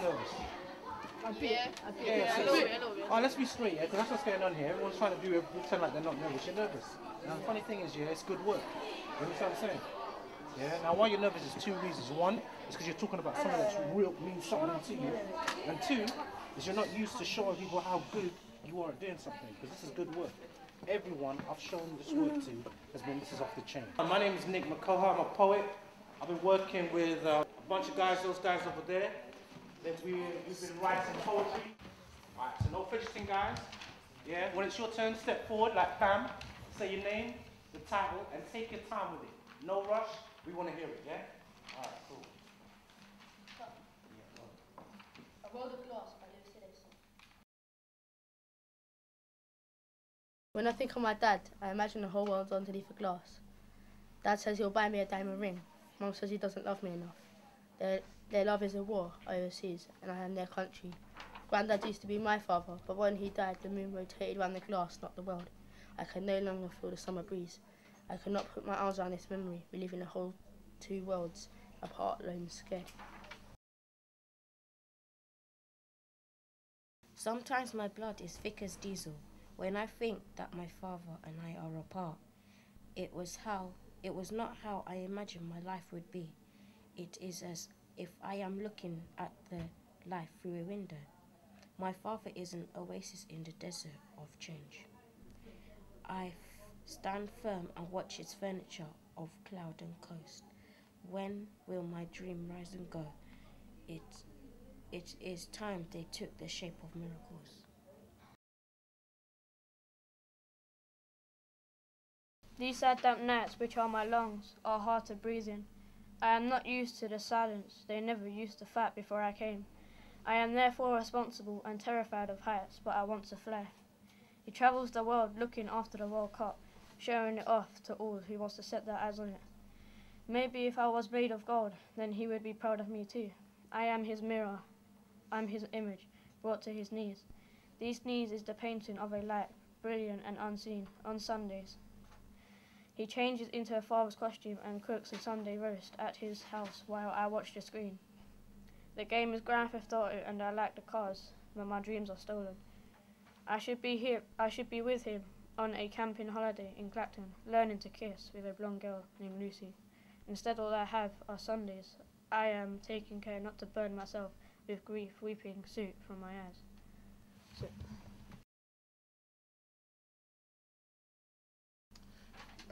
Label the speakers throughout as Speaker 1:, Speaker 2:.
Speaker 1: nervous?
Speaker 2: Yeah.
Speaker 1: A little bit. Oh, let's be straight, yeah, because that's what's going on here. Everyone's trying to pretend like they're not nervous. You're nervous. Now, the funny thing is, yeah, it's good work. You understand what I'm saying? Yeah. Now, why you're nervous is two reasons. One is because you're talking about something that's real, means something to you, and two is you're not used to showing people how good you are at doing something, because this is good work. Everyone I've shown this work to has been, this is off the chain. My name is Nick Makoha. I'm a poet. I've been working with a bunch of guys, those guys over there. We've been writing poetry. Alright, so no fidgeting, guys. Yeah, when it's your turn, step forward like Pam. Say your name, the title, and take your time with it. No rush. We want to hear it, yeah? Alright, cool.
Speaker 2: I wrote a glass by Lucy.
Speaker 3: When I think of my dad, I imagine the whole world's underneath a glass. Dad says he'll buy me a diamond ring. Mum says he doesn't love me enough. Their love is a war overseas, and I am their country. Granddad used to be my father, but when he died, the moon rotated around the glass, not the world. I can no longer feel the summer breeze. I could not put my arms around this memory, reliving the whole two worlds, apart, alone, scared.
Speaker 4: Sometimes my blood is thick as diesel. When I think that my father and I are apart, it was not how I imagined my life would be. It is as if I am looking at the life through a window. My father is an oasis in the desert of change. I stand firm and watch its furniture of cloud and coast. When will my dream rise and go? It is time they took the shape of miracles.
Speaker 5: These sad damp nights, which are my lungs, are hard to breathe in. I am not used to the silence. They never used to fight before I came. I am therefore responsible and terrified of heights, but I want to fly. He travels the world looking after the World Cup, showing it off to all who wants to set their eyes on it. Maybe if I was made of gold, then he would be proud of me too. I am his mirror. I'm his image, brought to his knees. These knees is the painting of a light, brilliant and unseen, on Sundays. He changes into a father's costume and cooks a Sunday roast at his house while I watch the screen. The game is Grand Theft Auto and I like the cars, but my dreams are stolen. I should be with him on a camping holiday in Clacton, learning to kiss with a blonde girl named Lucy. Instead all I have are Sundays. I am taking care not to burn myself with grief weeping soot from my eyes.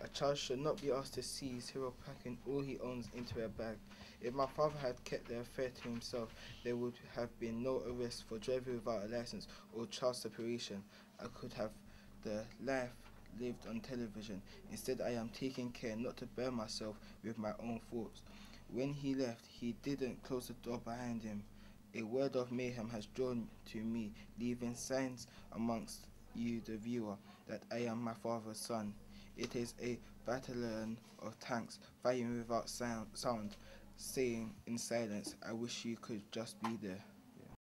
Speaker 6: A child should not be asked to seize hero packing all he owns into a bag. If my father had kept the affair to himself, there would have been no arrest for driving without a license or child separation. I could have the life lived on television. Instead, I am taking care not to burn myself with my own thoughts. When he left, he didn't close the door behind him. A word of mayhem has drawn to me, leaving signs amongst you, the viewer, that I am my father's son. It is a battalion of tanks fighting without sound, saying in silence, I wish you could just be there.
Speaker 7: Yeah.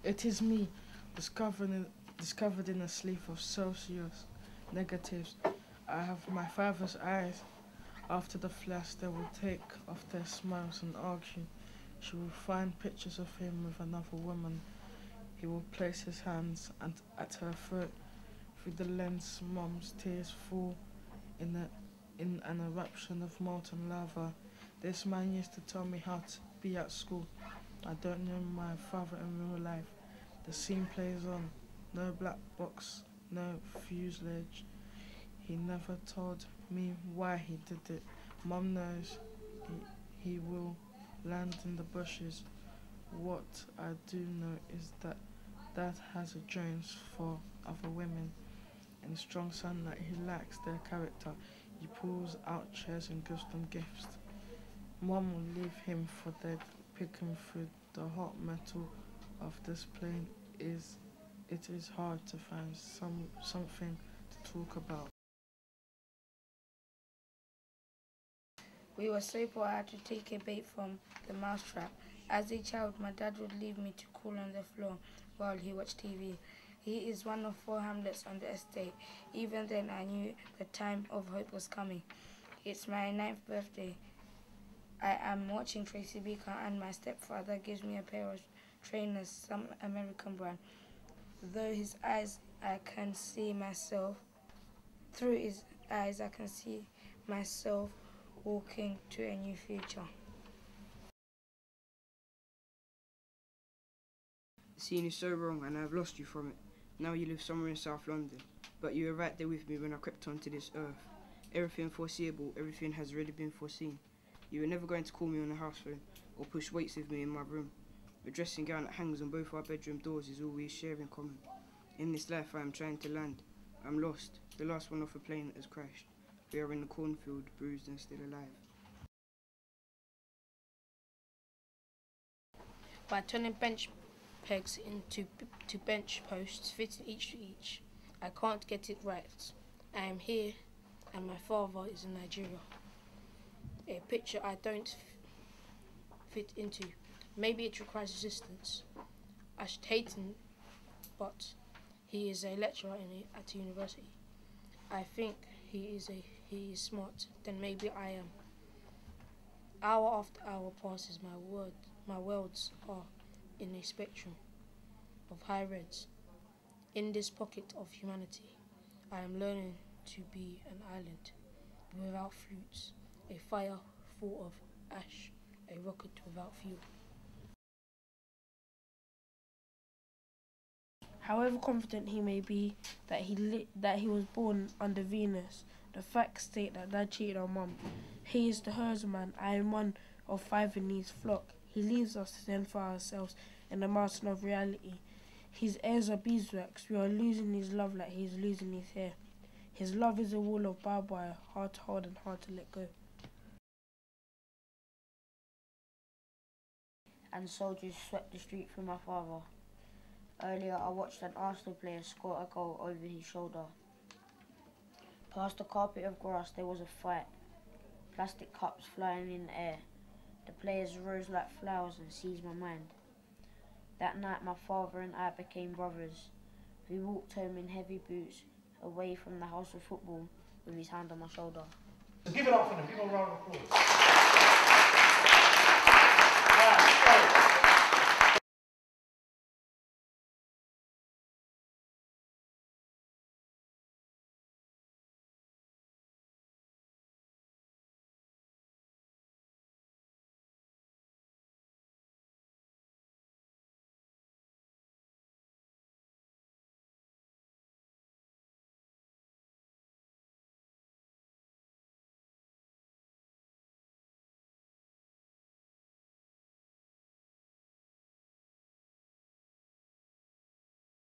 Speaker 7: It is me, discovered in a sleep of Celsius negatives. I have my father's eyes. After the flash, they will take off their smiles and argue. She will find pictures of him with another woman. He will place his hands at her throat. Through the lens, Mom's tears fall in an eruption of molten lava. This man used to tell me how to be at school. I don't know my father in real life. The scene plays on. No black box, no fuselage. He never told me why he did it. Mom knows he will land in the bushes. What I do know is that Dad has a Jones for other women. And strong son that he likes their character. He pulls out chairs and gives them gifts. Mom will leave him for dead, picking through the hot metal of this plane. It is hard to find something to talk about.
Speaker 8: We were so poor I had to take a bait from the mousetrap. As a child, my dad would leave me to cool on the floor while he watched TV. He is one of 4 hamlets on the estate. Even then I knew the time of hope was coming. It's my 9th birthday. I am watching Tracy Beaker, and my stepfather gives me a pair of trainers, some American brand. Through his eyes, I can see myself walking to a new future.
Speaker 9: The scene is so wrong and I have lost you from it. Now you live somewhere in South London, but you were right there with me when I crept onto this earth. Everything foreseeable, everything has already been foreseen. You were never going to call me on the house phone or push weights with me in my room. The dressing gown that hangs on both our bedroom doors is all we share in common. In this life I am trying to land. I'm lost, the last one off a plane that has crashed. We are in the cornfield, bruised and still alive.
Speaker 8: By turning bench pegs into bench posts, fitting each to each, I can't get it right. I am here, and my father is in Nigeria. A picture I don't fit into. Maybe it requires assistance. I should hate him, but he is a lecturer at university. I think he is smart. Then maybe I am. Hour after hour passes. My worlds are in a spectrum of high reds. In this pocket of humanity, I am learning to be an island without flutes, a fire full of ash, a rocket without fuel.
Speaker 7: However confident he may be that he was born under Venus, the facts state that Dad cheated on Mum. He is the herdsman. I am one of 5 in his flock. He leaves us to fend for ourselves in the mountain of reality. His heirs are beeswax. We are losing his love like he is losing his hair. His love is a wall of barbed wire, hard to hold and hard to let go.
Speaker 4: And soldiers swept the street for my father. Earlier I watched an Arsenal player score a goal over his shoulder. Past a carpet of grass there was a fight. Plastic cups flying in the air. The players rose like flowers and seized my mind. That night my father and I became brothers. We walked home in heavy boots, away from the house of football, with his hand on my shoulder.
Speaker 1: So give it up for them, give them a round of applause.